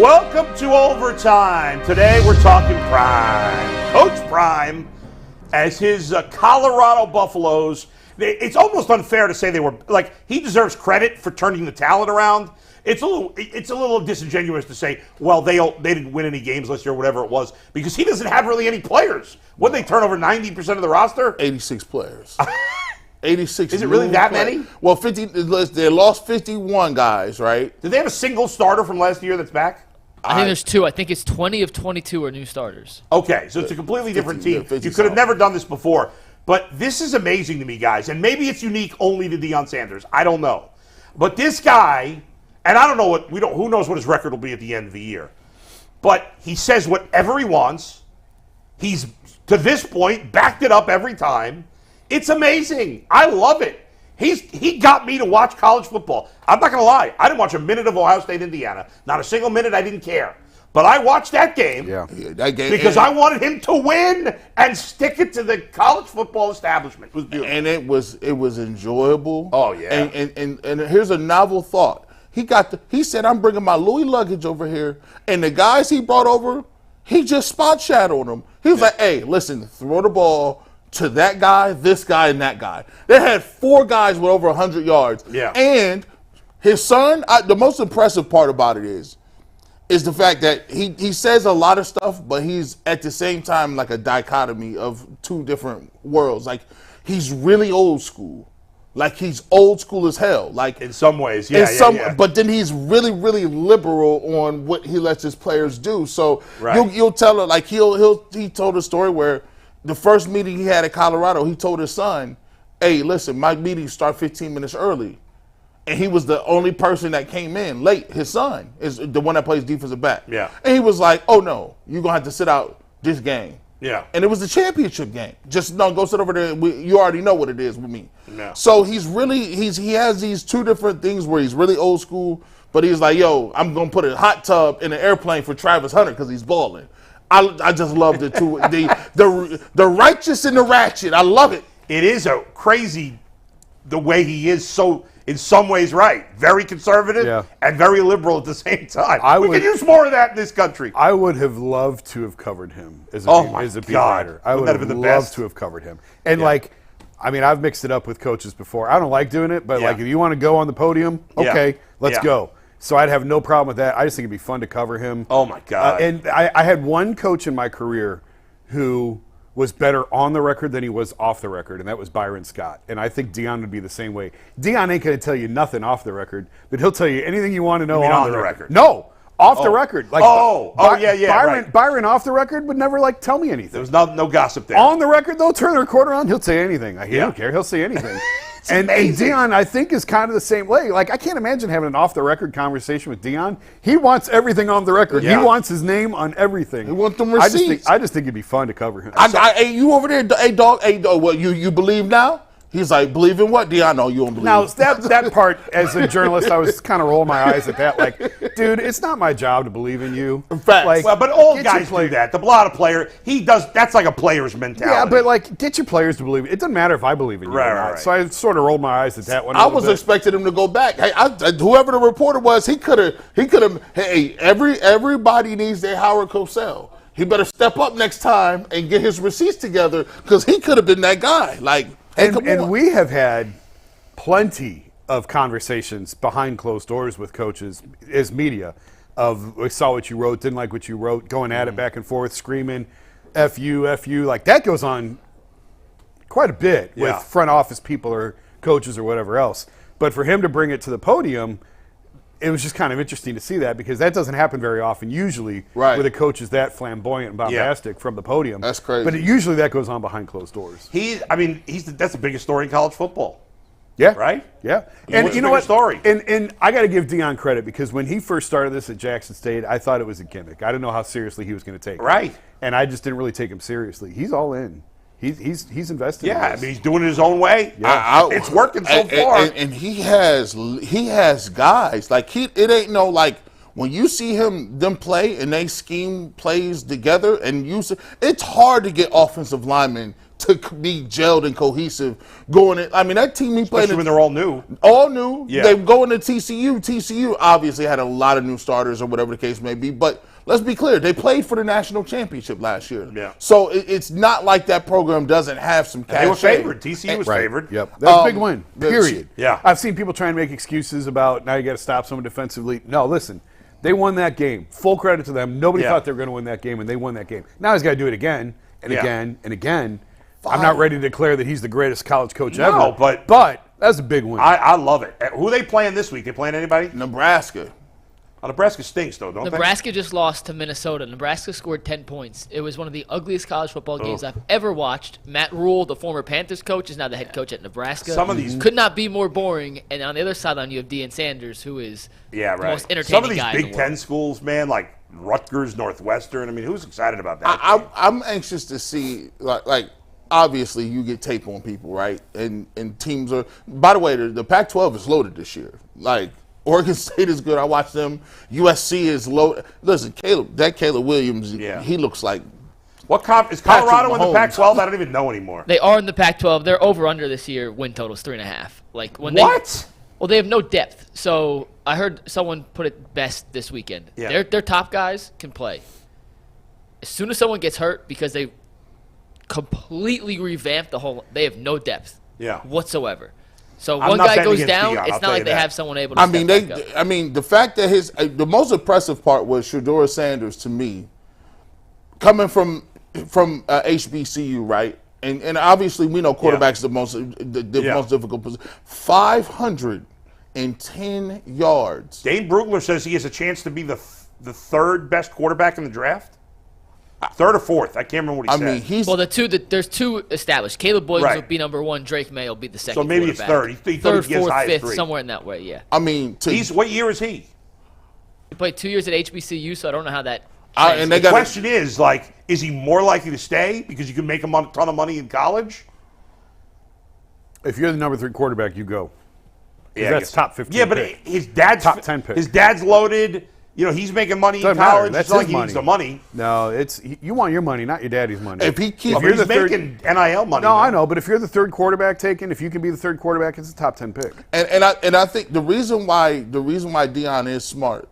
Welcome to Overtime. Today we're talking Prime. Coach Prime, as his Colorado Buffaloes, it's almost unfair to say they were, like, he deserves credit for turning the talent around. It's a little disingenuous to say, well, they didn't win any games last year or whatever it was, because he doesn't have really any players. What, they turn over 90% of the roster? 86 players. 86. Is it really that many? Well, they lost 51 guys, right? Did they have a single starter from last year that's back? I think there's two. I think it's 20 of 22 are new starters. Okay, so it's a completely different team. You could have never done this before. But this is amazing to me, guys. And maybe it's unique only to Deion Sanders. I don't know. But this guy, and I don't know who knows what his record will be at the end of the year. But he says whatever he wants. He's, to this point, backed it up every time. It's amazing. I love it. He got me to watch college football. I'm not going to lie. I didn't watch a minute of Ohio State, Indiana. Not a single minute. I didn't care. But I watched that game, that game because I wanted him to win and stick it to the college football establishment. It was beautiful. And it was enjoyable. Oh, yeah. And here's a novel thought. He said, I'm bringing my Louis luggage over here. And the guys he brought over, he just spot shadowed them. He was like, hey, listen, throw the ball to that guy, this guy, and that guy. They had 4 guys with over 100 yards. Yeah. And his son, the most impressive part about it is the fact that he says a lot of stuff, but he's at the same time like a dichotomy of two different worlds. Like, he's really old school. Like, he's old school as hell. Like, in some ways, yeah. But then he's really, really liberal on what he lets his players do. So right. you'll tell her, like, he told a story where the first meeting he had at Colorado, he told his son, hey, listen, my meetings start 15 minutes early. And he was the only person that came in late. His son is the one that plays defensive back. Yeah. And he was like, oh, no, you're going to have to sit out this game. Yeah. And it was the championship game. Just no, go sit over there. You already know what it is with me. Yeah. So he has these two different things where he's really old school, but he's like, yo, I'm going to put a hot tub in an airplane for Travis Hunter because he's balling. I just love the two, the righteous and the ratchet. I love it. It is a crazy the way he is, so in some ways right. Very conservative and very liberal at the same time. We could use more of that in this country. I would have loved to have covered him as a beat writer. I would have loved to have covered him. And I've mixed it up with coaches before. I don't like doing it, but like if you want to go on the podium, okay, let's go. So I'd have no problem with that. I just think it'd be fun to cover him. Oh, my God. And I had one coach in my career who was better on the record than he was off the record, and that was Byron Scott. And I think Deion would be the same way. Deion ain't going to tell you nothing off the record, but he'll tell you anything you want to know on the record. No, off the record. Like, Byron oryron off the record would never, like, tell me anything. There was no gossip there. On the record, though, turn the recorder on, he'll say anything. He don't care. He'll say anything. And Deion, I think, is kind of the same way. Like, I can't imagine having an off-the-record conversation with Deion. He wants everything on the record. Yeah. He wants his name on everything. He wants them receipts. I just think it'd be fun to cover him. Hey, you over there, hey, dog, what, you believe now? He's like, believe in what? Deion, no, you don't believe. Now, that part, as a journalist, I was kind of rolling my eyes at that. Like, dude, it's not my job to believe in you. In fact, like, but old guys do that. The lot of player, he does. That's like a player's mentality. Yeah, but like, get your players to believe. It doesn't matter if I believe in you or not. Right. So I sort of rolled my eyes at that one. I was expecting him to go back. Hey, whoever the reporter was, he could have. Hey, everybody needs their Howard Cosell. He better step up next time and get his receipts together because he could have been that guy. Like. And we have had plenty of conversations behind closed doors with coaches as media of we saw what you wrote, didn't like what you wrote, going at it back and forth, screaming, F you. Like that goes on quite a bit with front office people or coaches or whatever else. But for him to bring it to the podium, it was just kind of interesting to see that because that doesn't happen very often usually with a coach is that flamboyant and bombastic from the podium. That's crazy. But usually that goes on behind closed doors. That's the biggest story in college football. Yeah. Right? Yeah. And you know what? Story? And I got to give Deion credit because when he first started this at Jackson State, I thought it was a gimmick. I didn't know how seriously he was going to take it. Right. And I just didn't really take him seriously. He's all in. He's invested. Yeah, he's doing it his own way. Yeah. It's working so far. And he has guys like it ain't no like when you see them play and they scheme plays together and it's hard to get offensive linemen to be gelled and cohesive going in. I mean, that team he played Especially when they're all new. All new. Yeah. They go into TCU. TCU obviously had a lot of new starters or whatever the case may be, but let's be clear, they played for the national championship last year. Yeah. So it's not like that program doesn't have some cachet. They were favored. TCU was Right. favored. Yep. That's a big win. the- Period. Yeah. I've seen people try and make excuses about now you got to stop someone defensively. No, listen. They won that game. Full credit to them. Nobody Yeah. thought they were going to win that game, and they won that game. Now he's got to do it again and Yeah. again and again. I'm not ready to declare that he's the greatest college coach ever. No, but that's a big win. I love it. Who are they playing this week? They playing anybody? Nebraska. Oh, Nebraska stinks, though, don't Nebraska just lost to Minnesota. Nebraska scored 10 points. It was one of the ugliest college football games I've ever watched. Matt Rule, the former Panthers coach, is now the head coach at Nebraska. Some of these could not be more boring. And on the other sideline, you have Deion Sanders, who is they? Yeah, the right. most entertaining Some of these guy in Big the Ten world. schools, man, like Rutgers, Northwestern. I mean, who's excited about that? I'm anxious to see, like obviously you get tape on people, right? And teams are, by the way, the Pac-12 is loaded this year. Like, Oregon State is good. I watched them. USC is low. Listen, Caleb Williams, he looks like. What is Colorado Patrick in the Mahomes. Pac-12? I don't even know anymore. They are in the Pac-12. Their over/under this year win total is 3.5. Like when What? Well, they have no depth. So I heard someone put it best this weekend. Yeah. Their top guys can play. As soon as someone gets hurt, because they completely revamped the whole, they have no depth whatsoever. So I'm one not guy betting goes against down, Deion, I'll it's tell not like you they that. have someone able to I mean, step back up. I mean, the fact that the most impressive part was Shedeur Sanders to me, coming from HBCU, right? And obviously we know quarterback's the most difficult position. 510 yards. Dane Brugler says he has a chance to be the third best quarterback in the draft. Third or fourth. I can't remember what he said. I mean, Well, there's two established. Caleb Williams Right. will be number one. Drake May will be the second. So maybe it's quarterback. third. He thought Third, he'd get as fourth, high as fifth, three. somewhere in that way. Yeah. I mean, What year is he? He played 2 years at HBCU, so I don't know how that. and they The got question is, like, is he more likely to stay because you can make him a ton of money in college? If you're the number 3 quarterback, you go. Yeah, I That's guess. top 15 Yeah, but pick. his dad's Top 10 pick. His dad's loaded. You know, he's making money in Doesn't matter. college. That's It's not his like he needs the money. No, you want your money, not your daddy's money. If he keeps, Well, but you're he's the third- making NIL money. No, now. I know, but if you're the third quarterback taken, if you can be the third quarterback, it's a top 10 pick. and I think the reason why Deion is smart,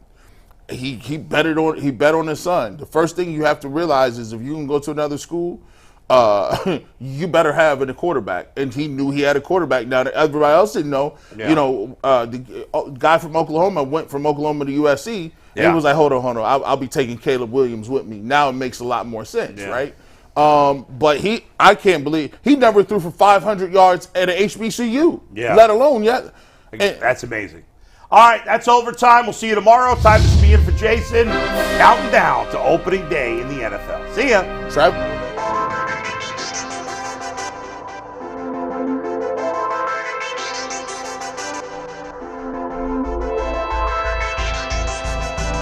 he bet on his son. The first thing you have to realize is if you can go to another school, you better have a quarterback. And he knew he had a quarterback. Now that everybody else didn't know. Yeah. You know, the guy from Oklahoma went from Oklahoma to USC. And he was like, hold on, I'll be taking Caleb Williams with me. Now it makes a lot more sense, right? But I can't believe he never threw for 500 yards at an HBCU. Yeah. Let alone yet. That's amazing. All right, that's overtime. We'll see you tomorrow. Time to be in for Jason. Counting down to opening day in the NFL. See ya. Trav.